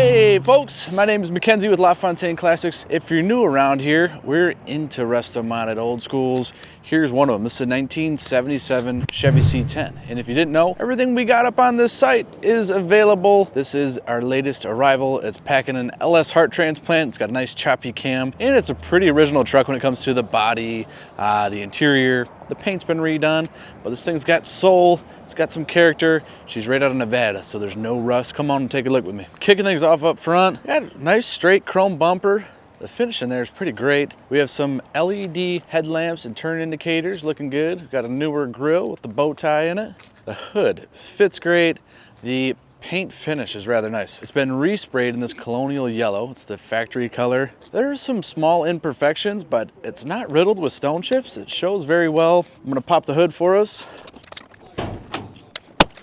Hey folks, my name is Mackenzie with Lafontaine Classics. If you're new around here, we're into Restomod old schools. Here's one of them. This is a 1977 Chevy C10. And if you didn't know, everything we got up on this site is available. This is our latest arrival. It's packing an LS heart transplant. It's got a nice choppy cam, and it's a pretty original truck when it comes to the body, the interior. The paint's been redone, but this thing's got soul. It's got some character. She's right out of Nevada, so there's no rust. Come on and take a look with me. Kicking things off up front, got a nice straight chrome bumper. The finish in there is pretty great. We have some LED headlamps and turn indicators looking good. We've got a newer grille with the bow tie in it. The hood fits great. The paint finish is rather nice. It's been resprayed in this Colonial Yellow. It's the factory color. There's some small imperfections, but it's not riddled with stone chips. It shows very well. I'm gonna pop the hood for us.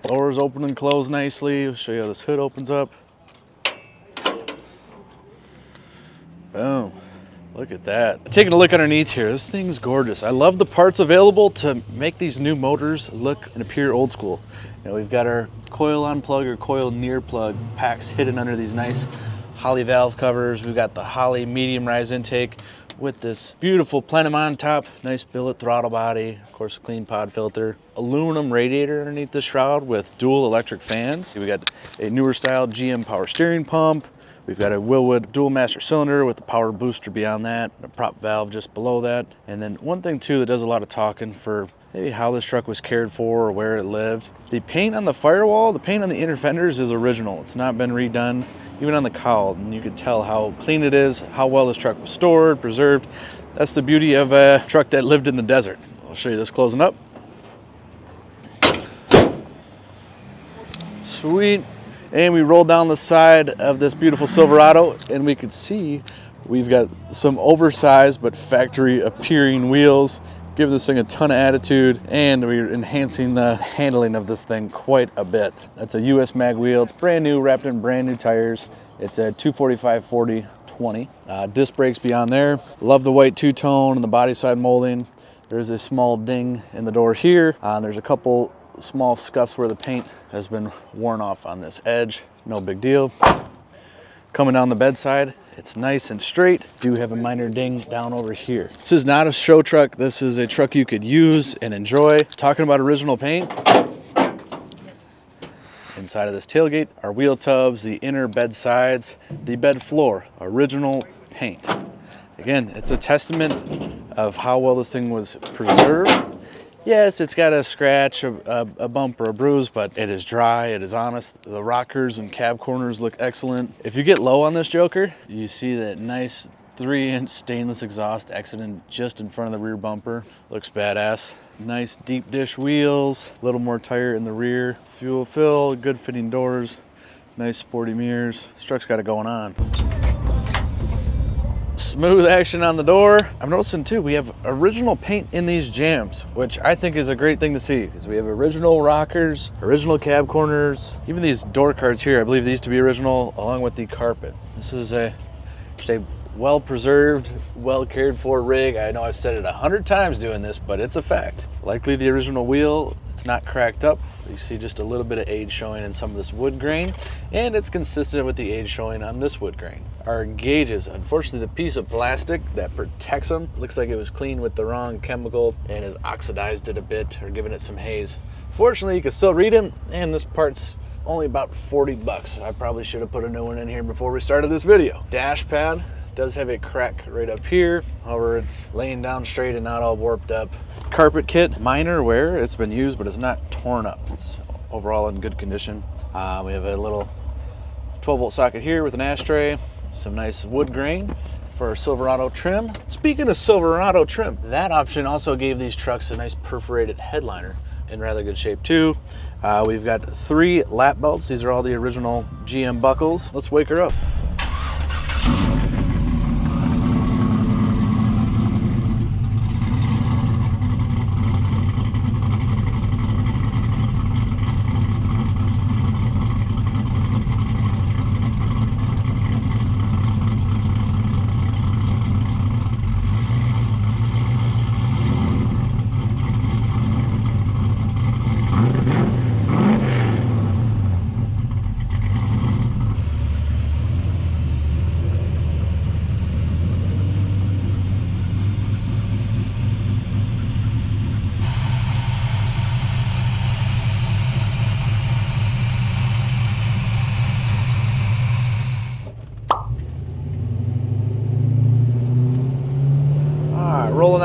Doors open and close nicely. I'll show you how this hood opens up. Boom. Look at that. Taking a look underneath here, this thing's gorgeous. I love the parts available to make these new motors look and appear old school. You know, we've got our coil on plug or coil near plug packs hidden under these nice Holley valve covers. We've got the Holley medium rise intake with this beautiful plenum on top, nice billet throttle body, of course clean pod filter, aluminum radiator underneath the shroud with dual electric fans. We got a newer style GM power steering pump. We've got a Wilwood dual master cylinder with the power booster beyond that, a prop valve just below that. And then one thing too that does a lot of talking for maybe how this truck was cared for or where it lived. The paint on the firewall, the paint on the inner fenders is original. It's not been redone, even on the cowl. And you can tell how clean it is, how well this truck was stored, preserved. That's the beauty of a truck that lived in the desert. I'll show you this closing up. Sweet. And we roll down the side of this beautiful Silverado and we could see we've got some oversized but factory appearing wheels, giving this thing a ton of attitude, and we're enhancing the handling of this thing quite a bit. That's a Us Mag wheel. It's brand new, wrapped in brand new tires. It's a 245/40/20. Disc brakes beyond there. Love the white two-tone and the body side molding. There's a small ding in the door here. There's a couple small scuffs where the paint has been worn off on this edge. No big deal. Coming down the bedside, it's nice and straight. Do have a minor ding down over here. This is not a show truck. This is a truck you could use and enjoy. Talking about original paint, inside of this tailgate, our wheel tubs, the inner bed sides, the bed floor, original paint. Again, it's a testament of how well this thing was preserved. Yes, it's got a scratch, a bump or a bruise, but it is dry, it is honest. The rockers and cab corners look excellent. If you get low on this joker, you see that nice 3-inch stainless exhaust exiting just in front of the rear bumper. Looks badass. Nice deep dish wheels, a little more tire in the rear. Fuel fill, good fitting doors, nice sporty mirrors. This truck's got it going on. Smooth action on the door. I'm noticing too, we have original paint in these jambs, which I think is a great thing to see because we have original rockers, original cab corners, even these door cards here. I believe these to be original along with the carpet. This is a well-preserved, well-cared for rig. I know I've said it 100 times doing this, but it's a fact. Likely the original wheel. It's not cracked up. You see just a little bit of age showing in some of this wood grain, and it's consistent with the age showing on this wood grain. Our gauges, unfortunately, the piece of plastic that protects them looks like it was cleaned with the wrong chemical and has oxidized it a bit or given it some haze. Fortunately, you can still read them, and this part's only about 40 bucks. I probably should have put a new one in here before we started this video. Dash pad does have a crack right up here. However, it's laying down straight and not all warped up. Carpet kit, minor wear. It's been used, but it's not torn up. It's overall in good condition. We have a little 12-volt socket here with an ashtray. Some nice wood grain for our Silverado trim. Speaking of Silverado trim, that option also gave these trucks a nice perforated headliner in rather good shape too. We've got 3 lap belts. These are all the original GM buckles. Let's wake her up.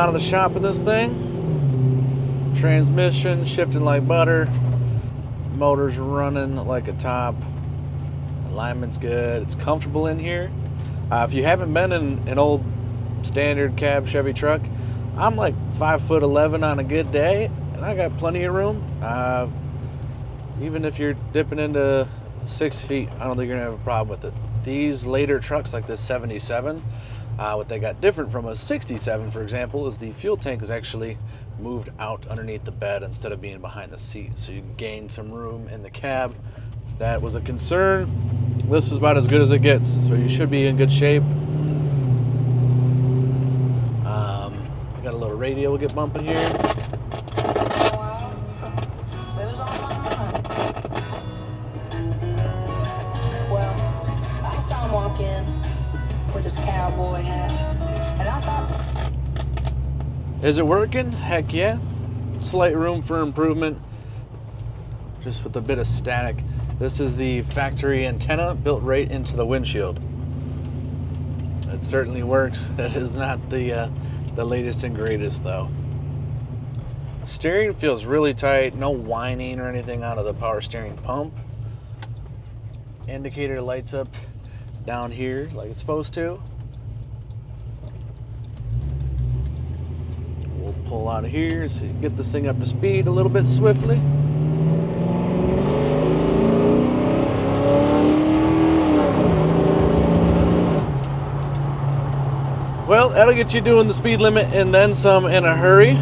out of the shop in this thing. Transmission shifting like butter. Motor's running like a top. Alignment's good. It's comfortable in here. If you haven't been in an old standard cab Chevy truck, I'm like 5'11" on a good day, and I got plenty of room. Even if you're dipping into 6 feet, I don't think you're gonna have a problem with it. These later trucks like this 77, what they got different from a 67, for example, is the fuel tank was actually moved out underneath the bed instead of being behind the seat. So you gain some room in the cab. If that was a concern, this is about as good as it gets. So you should be in good shape. Got a little radio we'll get bumping here. With his cowboy hat, and I thought, is it working? Heck yeah. Slight room for improvement, just with a bit of static. This is the factory antenna built right into the windshield. It certainly works. It is not the latest and greatest though. Steering feels really tight, no whining or anything out of the power steering pump. Indicator lights up down here like it's supposed to. We'll pull out of here so you can get this thing up to speed a little bit swiftly. Well, that'll get you doing the speed limit and then some in a hurry.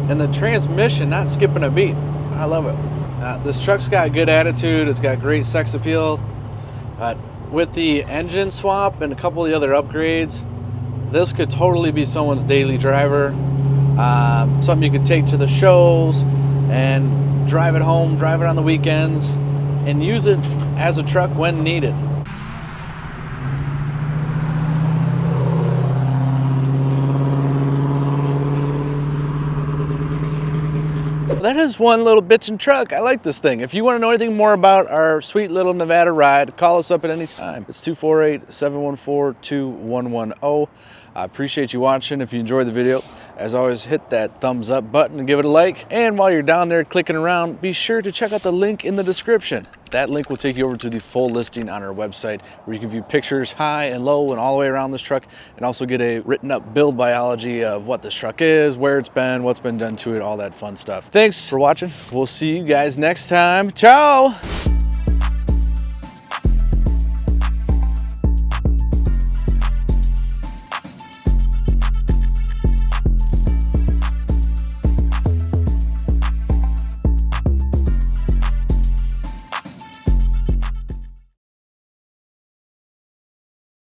And the transmission not skipping a beat. I love it. This truck's got good attitude. It's got great sex appeal. With the engine swap and a couple of the other upgrades, this could totally be someone's daily driver. Something you could take to the shows and drive it home, drive it on the weekends, and use it as a truck when needed. That is one little bitchin' truck. I like this thing. If you want to know anything more about our sweet little Nevada ride, call us up at any time. It's 248-714-2110. I appreciate you watching. If you enjoyed the video, as always, hit that thumbs up button and give it a like. And while you're down there clicking around, be sure to check out the link in the description. That link will take you over to the full listing on our website, where you can view pictures high and low and all the way around this truck, and also get a written up build biology of what this truck is, where it's been, what's been done to it, all that fun stuff. Thanks for watching. We'll see you guys next time. Ciao!